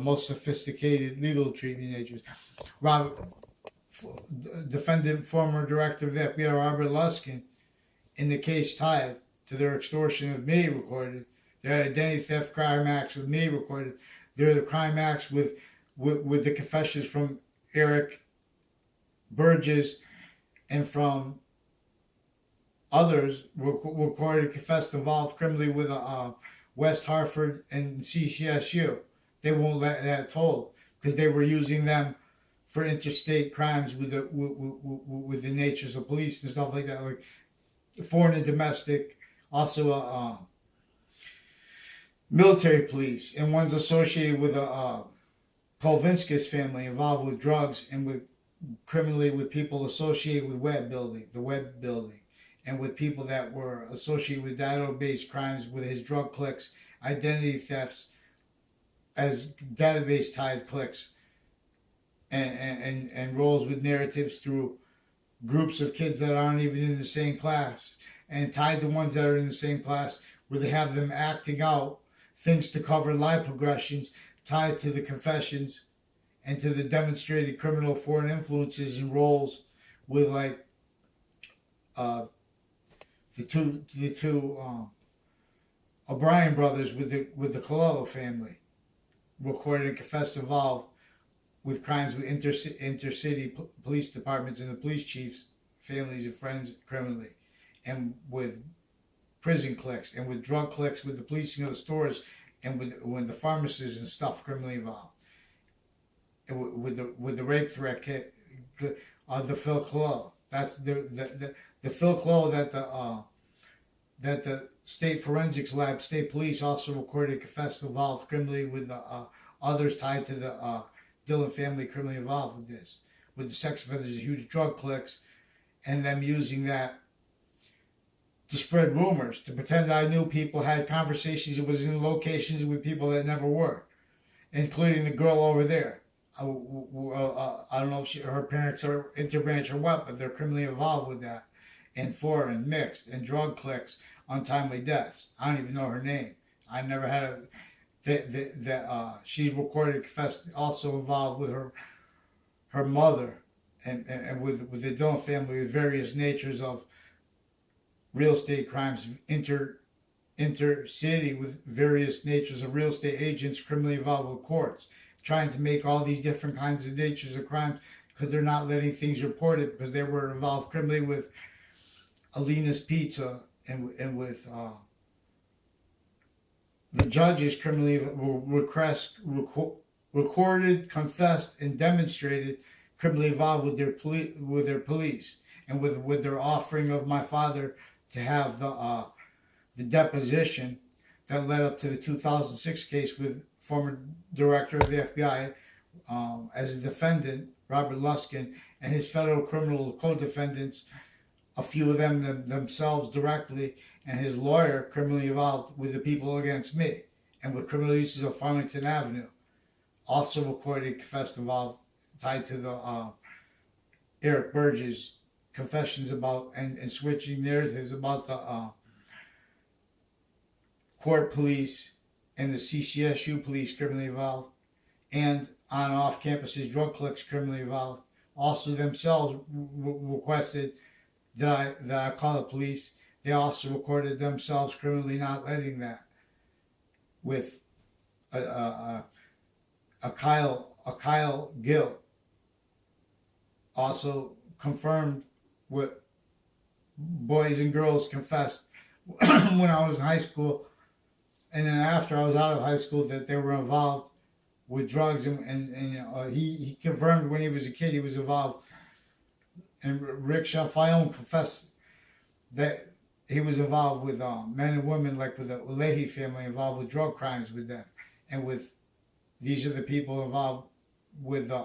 most sophisticated legal treatment agents. Defendant, former director of the FBI, Robert Luskin, in the case tied to their extortion of me recorded, their identity theft crime acts with me recorded, their the crime acts with the confessions from Eric Burgess and from others recorded, confessed, involved criminally with West Hartford and CCSU. They won't let that told because they were using them for interstate crimes with the natures of police and stuff like that, like foreign and domestic, also military police, and one's associated with a Kolvinskis family involved with drugs and with criminally with people associated with the web building, and with people that were associated with database crimes with his drug clicks, identity thefts as database tied clicks, and roles with narratives through groups of kids that aren't even in the same class, and tied to ones that are in the same class, where they have them acting out things to cover lie progressions tied to the confessions and to the demonstrated criminal foreign influences and roles with like uh, the two O'Brien brothers with the Colello family recorded and confessed involved with crimes with intercity police departments and the police chiefs, families and friends criminally, and with prison cliques and with drug cliques with the policing of the stores and with the pharmacists and stuff criminally involved, and with the rape threat kit, the Phil Clow. That's the Phil Clow that the state forensics lab, state police also recorded confessed involved criminally with the others tied to the Dillon family criminally involved with this, with the sex offenders, huge drug cliques, and them using that to spread rumors, to pretend I knew people, had conversations, it was in locations with people that never were, including the girl over there. I don't know if her parents are interbranch or what, but they're criminally involved with that, and foreign, mixed, and drug cliques, untimely deaths. I don't even know her name. I never had a she's recorded, confessed, also involved with her mother, and with the Dillon family, with various natures of real estate crimes, intercity with various natures of real estate agents criminally involved with courts, trying to make all these different kinds of natures of crimes because they're not letting things reported because they were involved criminally with Alina's Pizza and with the judges criminally recorded, confessed, and demonstrated criminally involved with their police, and with their offering of my father to have the deposition that led up to the 2006 case with former director of the FBI as a defendant, Robert Luskin, and his federal criminal co-defendants, a few of them themselves directly, and his lawyer criminally involved with the people against me, and with criminal uses of Farmington Avenue, also recorded, confessed, involved, tied to the Eric Burgess confessions about and switching narratives about the court police and the CCSU police criminally involved, and on and off campuses drug cliques criminally involved. Also themselves requested that I call the police. They also recorded themselves criminally not letting that, with a Kyle Gill also confirmed what boys and girls confessed when I was in high school, and then after I was out of high school, that they were involved with drugs, and he confirmed when he was a kid he was involved, and Rick Shafayone confessed that he was involved with men and women, like with the Leahy family, involved with drug crimes with them, and with these are the people involved with the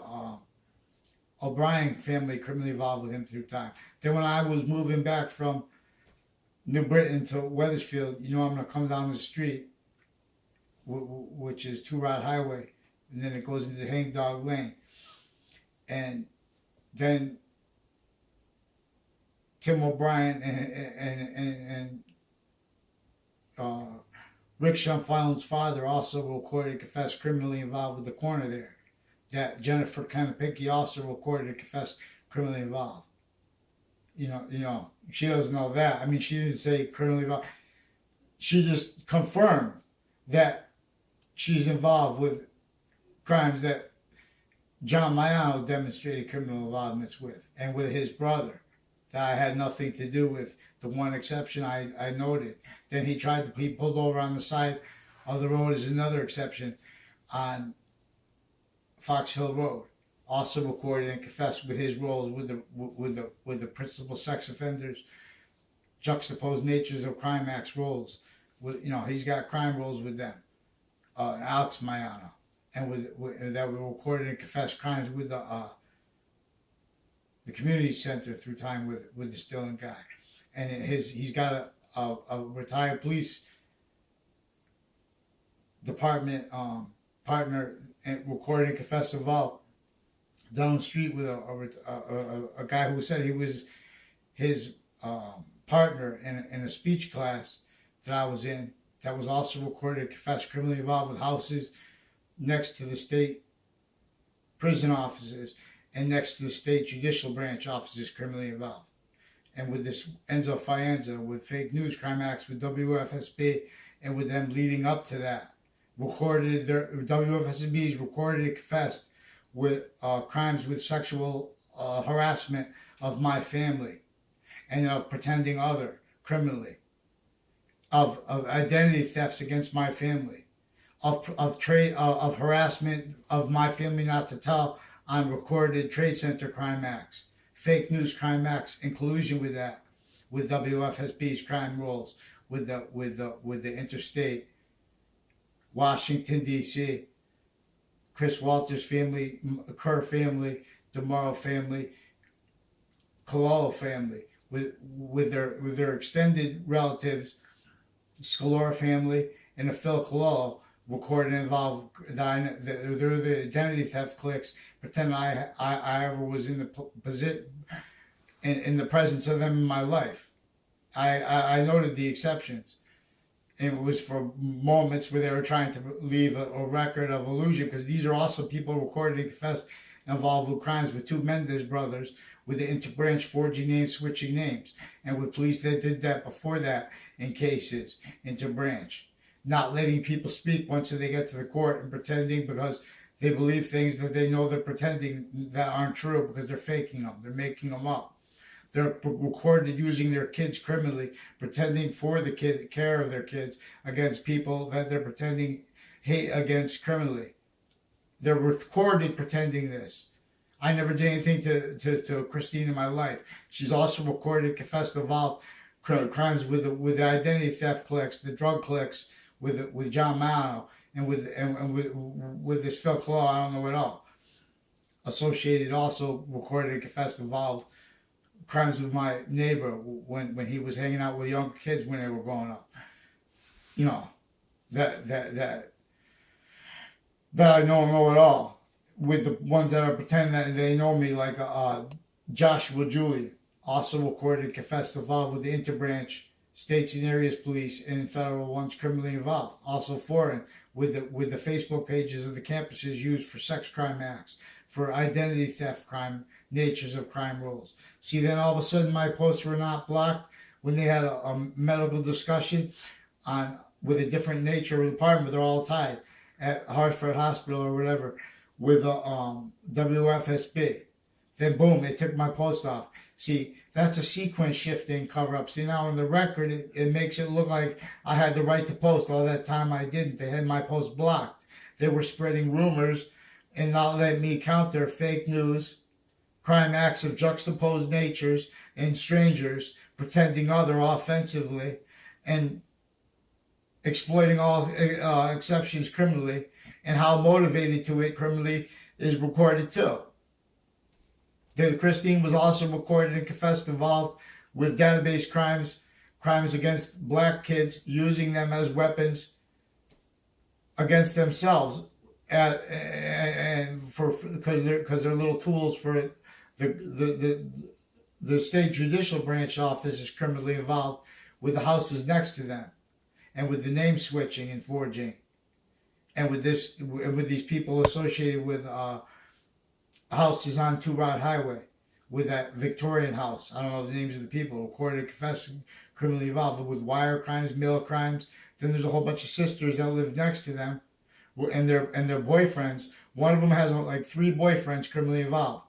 O'Brien family criminally involved with him through time. Then when I was moving back from New Britain to Weathersfield, I'm gonna come down the street, which is Two Rod Highway, and then it goes into Hangdog Lane, and then Tim O'Brien and Rick Shumfine's father also recorded and confessed criminally involved with the corner there. That Jennifer Kanapinky also recorded and confessed criminally involved. She doesn't know that. I mean, she didn't say criminally involved. She just confirmed that she's involved with crimes that John Maiano demonstrated criminal involvements with, and with his brother, that I had nothing to do with. The one exception I noted. Then he pulled over on the side of the road as another exception on Fox Hill Road. Also recorded and confessed with his roles with the principal sex offenders, juxtaposed natures of crime acts roles. He's got crime roles with them. Alex Maiano, and with that were recorded and confessed crimes with the community center through time with the Dillon guy, and he's got a retired police department partner and recorded and confessed involved down the street with a guy who said he was his partner in a speech class that I was in, that was also recorded, confessed criminally involved with houses next to the state prison offices and next to the state judicial branch offices criminally involved. And with this Enzo Fienza, with fake news, crime acts, with WFSB, and with them leading up to that, recorded their WFSB's recorded and confessed with crimes with sexual harassment of my family and of pretending other criminally, of identity thefts against my family, of harassment of my family not to tell on recorded trade center crime acts, fake news crime acts in collusion with that, with WFSB's crime rules, with the interstate, Washington D.C., Chris Walters family, Kerr family, DeMauro family, Cololo family, with their extended relatives, Scalora family, and the Phil Cololo recorded and involved that they're the identity theft cliques. Pretend I ever was in the presence of them in my life. I noted the exceptions. And it was for moments where they were trying to leave a record of illusion, because these are also people recorded and confessed involved with crimes with two Mendez brothers, with the interbranch forging names, switching names, and with police that did that before that in cases, interbranch. Not letting people speak once they get to the court and pretending because they believe things that they know they're pretending that aren't true because they're faking them, they're making them up. They're recorded using their kids criminally, pretending for the care of their kids against people that they're pretending hate against criminally. They're recorded pretending this. I never did anything to Christine in my life. She's also recorded, confessed, involved crimes with the identity theft cliques, the drug cliques, with John Mano, and with this Phil Claw. I don't know what all. Associated, also recorded and confessed, involved crimes with my neighbor when he was hanging out with younger kids when they were growing up. You know, that I know it all. With the ones that are pretending that they know me, like Joshua Julian, also recorded, confessed, involved with the interbranch states and areas police and federal ones criminally involved. Also foreign, with the Facebook pages of the campuses used for sex crime acts, for identity theft crime, natures of crime rules. See, then all of a sudden my posts were not blocked when they had a medical discussion on with a different nature of the department. They're all tied at Hartford Hospital or whatever with WFSB. Then boom, they took my post off. See, that's a sequence shifting cover up. See, now on the record, it makes it look like I had the right to post. All that time I didn't. They had my post blocked. They were spreading rumors and not letting me counter fake news, crime acts of juxtaposed natures, and strangers pretending other offensively, and exploiting all exceptions criminally, and how motivated to it criminally is recorded too. Then Christine was also recorded and confessed involved with database crimes against black kids, using them as weapons against themselves, and because they're little tools for the state judicial branch office is criminally involved with the houses next to them, and with the name switching and forging, and with these people associated with houses on Two Rod Highway, with that Victorian house. I don't know the names of the people. Recorded, confessed, criminally involved with wire crimes, mail crimes. Then there's a whole bunch of sisters that live next to them, and their boyfriends. One of them has like 3 boyfriends criminally involved,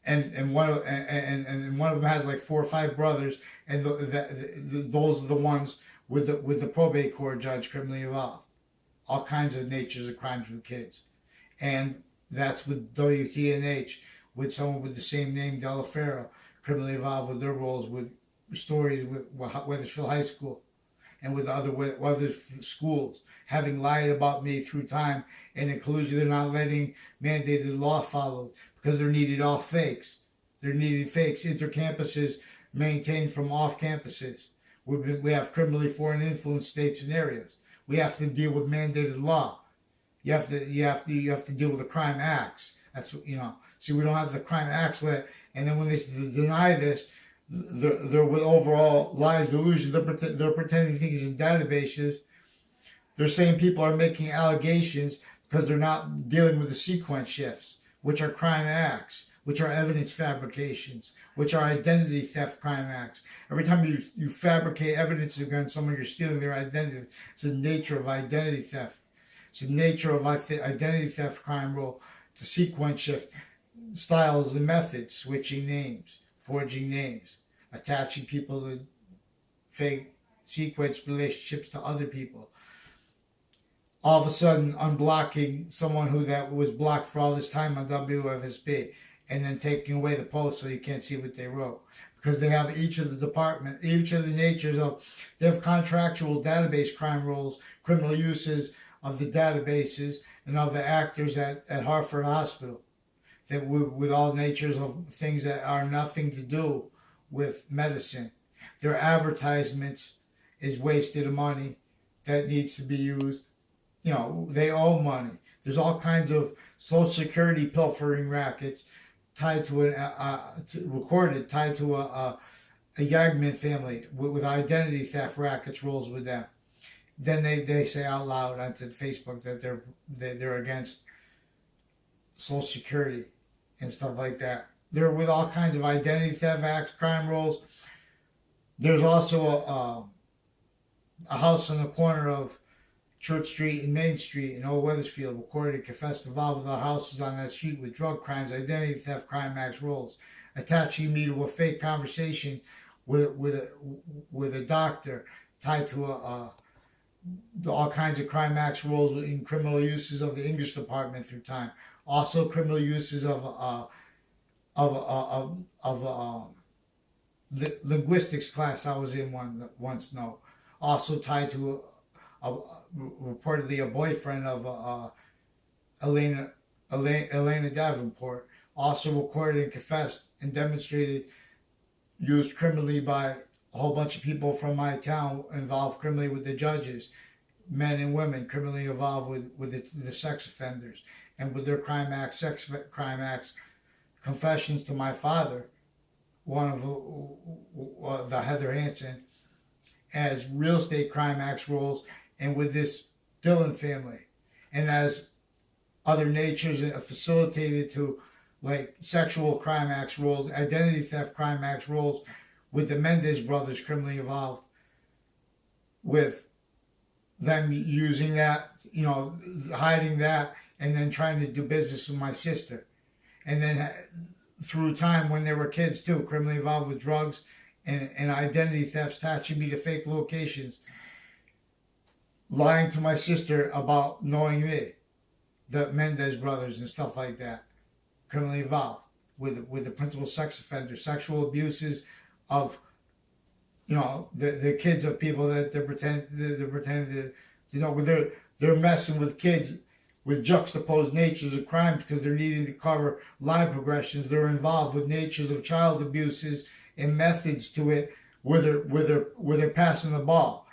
and one of them has like 4 or 5 brothers, and those are the ones with the probate court judge criminally involved. All kinds of natures of crimes with kids, and that's with WTNH, with someone with the same name, Delafero, criminally involved with their roles, with stories with Weathersfield High School, and with other schools, having lied about me through time, and in collusion, they're not letting mandated law follow because they're needed all fakes. They're needed fakes, intercampuses maintained from off campuses. We have criminally foreign influence states and areas. We have to deal with mandated law. You have to deal with the crime acts That's what, See, we don't have the crime acts lit, and then when they deny this, they're with overall lies, delusion. They're pretending things in databases. They're saying people are making allegations because they're not dealing with the sequence shifts, which are crime acts, which are evidence fabrications, which are identity theft crime acts. Every time you fabricate evidence against someone, you're stealing their identity. It's the nature of identity theft. It's the nature of identity theft crime rule to sequence shift styles and methods, switching names, forging names, attaching people to fake sequence relationships to other people. All of a sudden unblocking someone who that was blocked for all this time on WFSB, and then taking away the post so you can't see what they wrote. Because they have each of the natures of, they have contractual database crime rules, criminal uses of the databases, and of the actors at Hartford Hospital. That with all natures of things that are nothing to do with medicine. Their advertisements is wasted money that needs to be used. They owe money. There's all kinds of Social Security pilfering rackets tied to recorded tied to a Yagman family with identity theft rackets rolls with them. Then they say out loud onto Facebook that they're against Social Security and stuff like that. They're with all kinds of identity theft acts, crime rolls. There's also a house on the corner of Church Street and Main Street in Old Weathersfield recorded and confessed involved with our houses on that street with drug crimes, identity theft, crime acts rolls, attaching me to a fake conversation with a doctor tied to all kinds of crime acts rolls in criminal uses of the English department through time. Also criminal uses of the linguistics class I was in once. No, also tied to reportedly a boyfriend of Elena Davenport, also recorded and confessed and demonstrated, used criminally by a whole bunch of people from my town, involved criminally with the judges, men and women criminally involved with the sex offenders and with their crime acts, sex crime acts, confessions to my father, one of the Heather Hansen, as real estate crime acts rolls, and with this Dillon family, and as other natures facilitated to like sexual crime acts rolls, identity theft crime acts rolls, with the Mendez brothers criminally involved, with them using that, hiding that, and then trying to do business with my sister. And then through time, when they were kids too, criminally involved with drugs and identity thefts, attaching me to fake locations, lying to my sister about knowing me, the Mendez brothers and stuff like that, criminally involved with the principal sex offenders, sexual abuses of, the kids of people that they're pretending to know. They're messing with kids with juxtaposed natures of crimes because they're needing to cover line progressions. They're involved with natures of child abuses and methods to it where they're passing the ball,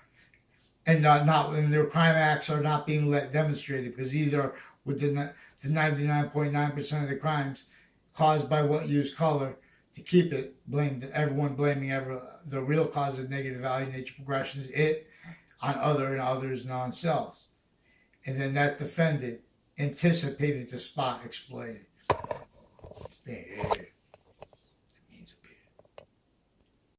and and their crime acts are not being demonstrated, because these are within the 99.9% of the crimes caused by what used color to keep it blamed. Everyone blaming the real cause of negative value nature progressions, it on other and others and on selves. And then that defendant anticipated the spot exploited.